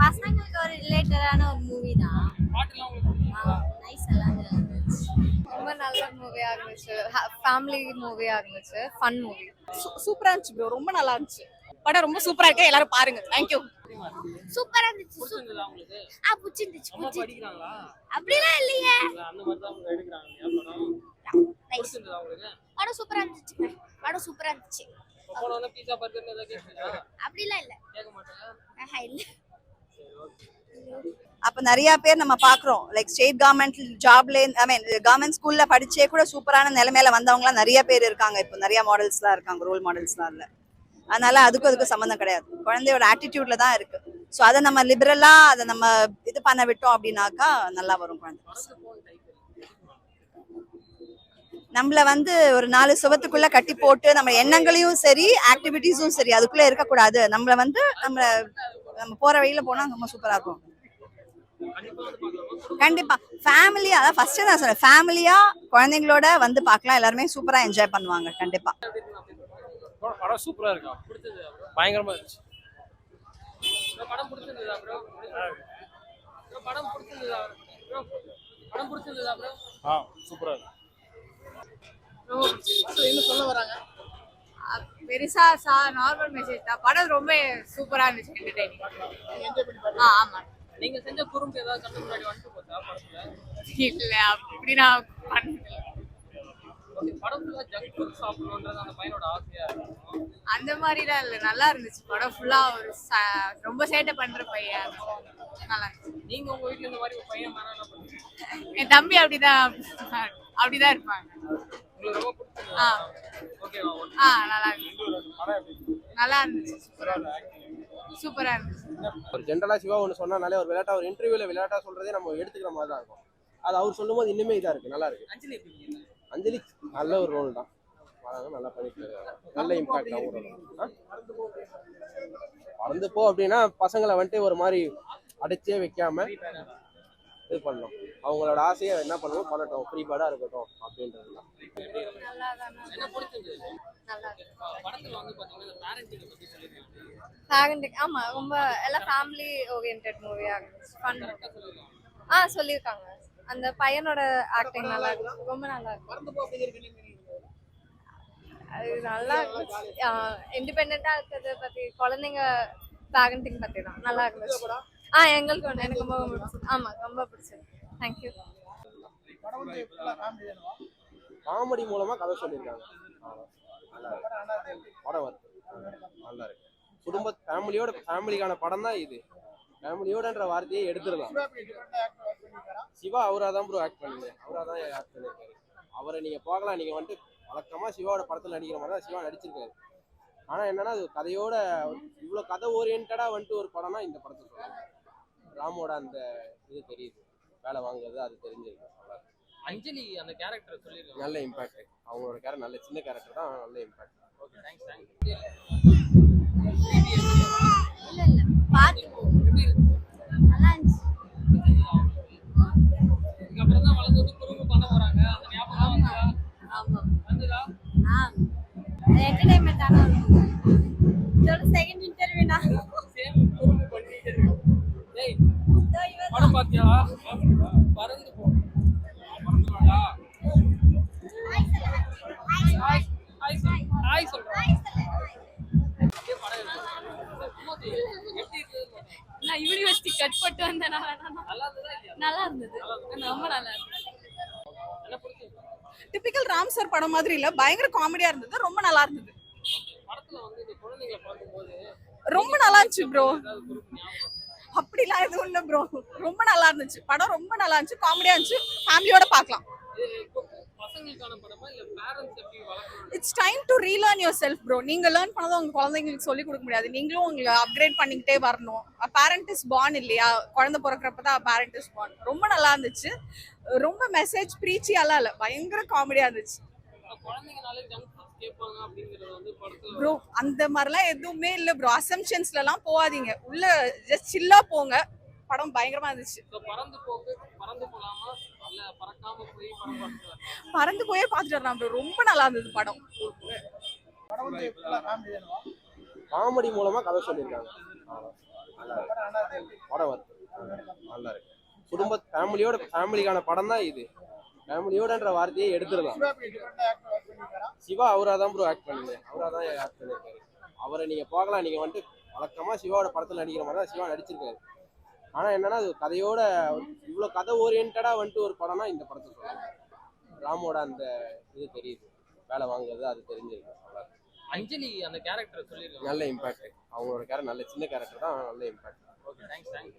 பசங்களுக்கு ஒரு ரிலேட்டடான ஒரு மூவி தான். நைஸ் எல்லாம் இருந்துச்சு. ரொம்ப நல்ல மூவியா இருந்துச்சு. ஃபேமிலி மூவியா இருந்துச்சு. Fun movie. சூப்பரா இருந்துச்சு ப்ரோ. ரொம்ப நல்லா இருந்துச்சு. படம் ரொம்ப சூப்பரா இருக்கு. எல்லாரும் பாருங்க. Thank you. சூப்பரா இருந்துச்சு. புடிச்சிருந்துச்சு. படிக்கிறாங்களா? அப்படிலாம் இல்லையே. அந்த மாதிரி தான் எடுக்கறாங்க படம். நைஸ். படம் சூப்பரா இருந்துச்சு. படம் சூப்பரா இருந்துச்சு. போனோட பீஸா பர்கர் ஏதாவது கேக்குறீங்களா? அப்படிலாம் இல்ல. கேட்க மாட்டேன். இல்ல. அப்ப நிறைய பேர் நம்ம பாக்குறோம் லைக் ஸ்டேட் கவர்மெண்ட் ஜாப்ல கவர்மெண்ட் ஸ்கூல்ல படிச்சே கூட சூப்பரான நிலைமையில வந்தவங்கலாம் நிறைய பேர் இருக்காங்க. இப்போ நிறைய மாடல்ஸ்லாம் இருக்காங்க, ரோல் மாடல்ஸ்லாம் இல்ல. அதனால அதுக்கும் சம்மந்தம் கிடையாது. குழந்தையோட ஆட்டிடியூட்ல தான் இருக்கு. ஸோ அதை நம்ம லிபரலா அதை நம்ம இது பண்ண விட்டோம் அப்படின்னாக்கா நல்லா வரும் குழந்தை. நம்மள ஒரு 4 சுவத்துக்குள்ள கட்டி போட்டு நம்ம எண்ணங்களையும் சரி ஆக்டிவிட்டிஸும் சரி அதுக்குள்ள இருக்கக்கூடாது. நம்மள நம்ம போற வழியில போனா ரொம்ப சூப்பரா இருக்கும். கண்டிப்பா ஃபேமிலி, அதான் ஃபர்ஸ்ட் நான் சொன்னேன், ஃபேமிலியா குழந்தைங்களோட வந்து பார்க்கலாம். எல்லாருமே சூப்பரா என்ஜாய் பண்ணுவாங்க. கண்டிப்பா படம் சூப்பரா இருக்கா? பிடிச்சது பயங்கரமா இருந்துச்சு. படம் பிடிச்சிருந்ததா ப்ரோ? படம் பிடிச்சிருந்ததா ப்ரோ? படம் பிடிச்சிருந்ததா ப்ரோ? சூப்பரா இருக்கு. என்ன சொல்ல வராங்க? பெருசா நார்மல் மெசேஜ் தான். படம் ரொம்ப சூப்பரா இருந்துச்சு. என்டர்டெய்னிங். ஆமா. நீங்க செஞ்ச குறும்பு ஏதாவது கண்ணு முன்னாடி வந்துட்டு போச்சா படத்துல? இல்ல அப்படி நான் பண்ணல. படம் ஃபுல்லா ஜங்க் ஃபுட் சாப்பிடணும்ன்றது அந்த பையனோட ஆசையா இருக்கும். அந்த மாதிரிலாம் இல்ல. நல்லா இருந்துச்சு படம் ஃபுல்லா. ஒரு ரொம்ப சேட்டை பண்ற பையன். நல்லா இருந்துச்சு. நீங்க உங்க வீட்ல இந்த மாதிரி ஒரு பையன் மேல என்ன பண்ணுவீங்க? என் தம்பி அப்படிதான் இருப்பாங்க. உங்களுக்கு ரொம்ப பிடிச்சது? ஓகேவா? நல்லா இருந்துச்சு. நல்லா இருந்துச்சு. சூப்பரா இருந்துச்சு. ஒரு ஜென்ரலா சிவா ஒன்று சொன்னாலே ஒரு விளையாட்டா, ஒரு இன்டர்வியூல விளையாட்டா சொல்றதே நம்ம எடுத்துக்கிற மாதிரி தான் இருக்கும். அது அவர் சொல்லும் போது இன்னுமே இதா இருக்கு, நல்லா இருக்கு. அஞ்சலி நல்ல ஒரு ரோல் தான். நல்லா பண்ணிட்டு இருக்காங்க. நல்ல இம்பாக்ட் ஆகும். மறந்து போ அப்படின்னா பசங்களை ஒரு மாதிரி அடைச்சே வைக்காம இது பண்ணணும். அவங்களோட ஆசையை என்ன பண்ணுவோம் பண்ணட்டும், ஃப்ரீ பேர்டா இருக்கட்டும் அப்படின்றது தான். ஆமா, ரொம்ப எல்லாம் ஃபேமிலி ஓரியன்டட் மூவியா இருந்துச்சு. ஃபன். சொல்லிருக்காங்க. அந்த பையனோட ஆக்டிங் நல்லா இருக்கு. ரொம்ப நல்லா இருக்கு. அது நல்லா இண்டிபெண்டா இருக்கிறத பத்தி, குழந்தைங்க பேரண்டிங் பத்தி தான். நல்லா இருந்துச்சு. எங்களுக்கு எனக்கு ரொம்ப பிடிச்சது. ஆமா, ரொம்ப பிடிச்சது. தேங்க்யூ. காமெடி மூலமா கதை சொல்லியிருக்காங்க. படம் வருது, நல்லா இருக்கு. குடும்ப ஃபேமிலிக்கான படம் தான் இது. ஃபேமிலியோடன்ற வார்த்தையை எடுத்துடலாம். சிவா அவரா தான் ப்ரோ ஆக்ட் பண்ணுங்க. அவரா தான் ஆக்ட் பண்ணிருக்காரு. அவரை நீங்க பார்க்கலாம். நீங்க வழக்கமா சிவாவோட படத்துல நடிக்கிற மாதிரி தான் சிவா நடிச்சிருக்காரு. ஆனா என்னன்னா அது கதையோட இவ்வளவு கதை ஓரியன்டா ஒரு படம்னா இந்த படத்தை சொல்லுவாங்க. ராமோட அந்த இது தெரியுது, வேலை வாங்குறது அது தெரிஞ்சிருக்கு. அஞ்சலி அந்த கேரக்டர் சொல்லிருக்காங்க. நல்ல இம்பாக்ட். அவங்களோட கேரக்டர் நல்ல சின்ன கேரக்டர் தான், நல்ல இம்பாக்ட். Okay, thanks. இல்ல பாத்து எப்படி இருக்கு? நல்லா இருந்துச்சு. இதுக்கு அப்புறம் தான் வளர்ந்து வந்து குறும்பு பண்ண போறாங்க. அந்த ஞாபகம் வந்தா? ஆமா வந்ததா? என்டர்டெயின்மென்ட் ஆன இதோட செகண்ட் இன்டர்வியூனா சேம் குறும்பு பண்ணிட்டு இருக்கு. டேய் படம் பாத்தியா? பறந்து போ. பறந்துடா. ஹாய் சொல்றேன். அப்படியே படம் எடுத்து எப்படி இருக்கு? நான் யூனிவர்சிட்டி கட் போட்டு வந்தேன். நல்லா இருந்ததா இல்லையா? நல்லா இருந்தது. ரொம்ப நல்லா இருந்தது. என்ன பிடிச்சது? டிபிக்கல் ராம் சார் படம் மாதிரி இல்ல, பயங்கர காமெடியா இருந்தது. ரொம்ப நல்லா இருந்தது. படத்துல இந்த குழந்தைகளை பார்க்கும்போது ரொம்ப நல்லா இருந்துச்சு ப்ரோ. ஏதாவது குறும்பு ஞாபகம்? அப்படிலாம் எதுவும் இல்ல ப்ரோ. ரொம்ப நல்லா இருந்துச்சு படம். ரொம்ப நல்லா இருந்துச்சு, காமெடியா இருந்துச்சு. ஃபேமிலியோட பார்க்கலாம். பசங்களுக்கான படமா இல்ல பேரண்ட்ஸ் எப்படி வளர்க்கணும்? It's time to relearn yourself bro. நீங்க லேர்ன் பண்ணதை உங்க குழந்தைங்களுக்கு சொல்லி கொடுக்க முடியாது. நீங்களும் உங்களை அப்கிரேட் பண்ணிக்கிட்டே வரணும். பேரண்ட் இஸ் பார்ன் இல்லையா? குழந்தை பிறக்கிறப்ப தான் பேரண்ட் இஸ் பார்ன். ரொம்ப நல்லா இருந்துச்சு. ரொம்ப மெசேஜ் ப்ரீச்சியாலாம் இல்ல, பயங்கர காமெடியா இருந்துச்சு. குழந்தைங்கனாலே ஜங்க் ஃபுட் கேட்பாங்க அப்படிங்கிறது படத்துல ப்ரோ அந்த மாதிரிலாம் எதுவுமே இல்ல ப்ரோ. அசம்ஷன்ஸ்ல எல்லாம் போகாதீங்க. உள்ள ஜஸ்ட் சில்லா போங்க. படம் பயங்கரமா இருந்துச்சு. பறந்து போலாமா இல்ல பறக்காம போய் படம் பார்த்துட்டு? பறந்து போயே பார்த்துட்டு வரலாம் ப்ரோ. ரொம்ப நல்லா இருந்தது படம். காமெடி மூலமா கதை சொல்லியிருக்காங்க. படம் வருது நல்லா இருக்கு. குடும்ப ஃபேமிலிக்கான படம் தான் இது. ஃபேமிலியோடன்ற வார்த்தையை எடுத்துடலாம். சிவா அவரா தான் ப்ரோ ஆக்ட் பண்ணீங்க, அவரா தான் ஆக்ட் பண்ணியிருக்காரு. அவரை நீங்க பார்க்கலாம், நீங்க வந்துட்டு வழக்கமா சிவாவோட படத்துல நடிக்கிற மாதிரி தான் சிவா நடிச்சிருக்காரு. ஆனா என்னன்னா அது கதையோட இவ்வளவு கதை ஓரியன்டா வந்துட்டு ஒரு படம்னா இந்த படத்தை சொல்லலாம். ராமோட அந்த இது தெரியுது, வேலை வாங்குறது அது தெரிஞ்சிருக்கு. அஞ்சலி அந்த கேரக்டர் சொல்லியிருக்காங்க, நல்ல இம்பாக்ட். அவங்களோட கேரக்டர் நல்ல சின்ன கேரக்டர் தான், நல்ல இம்பாக்ட். Okay thanks.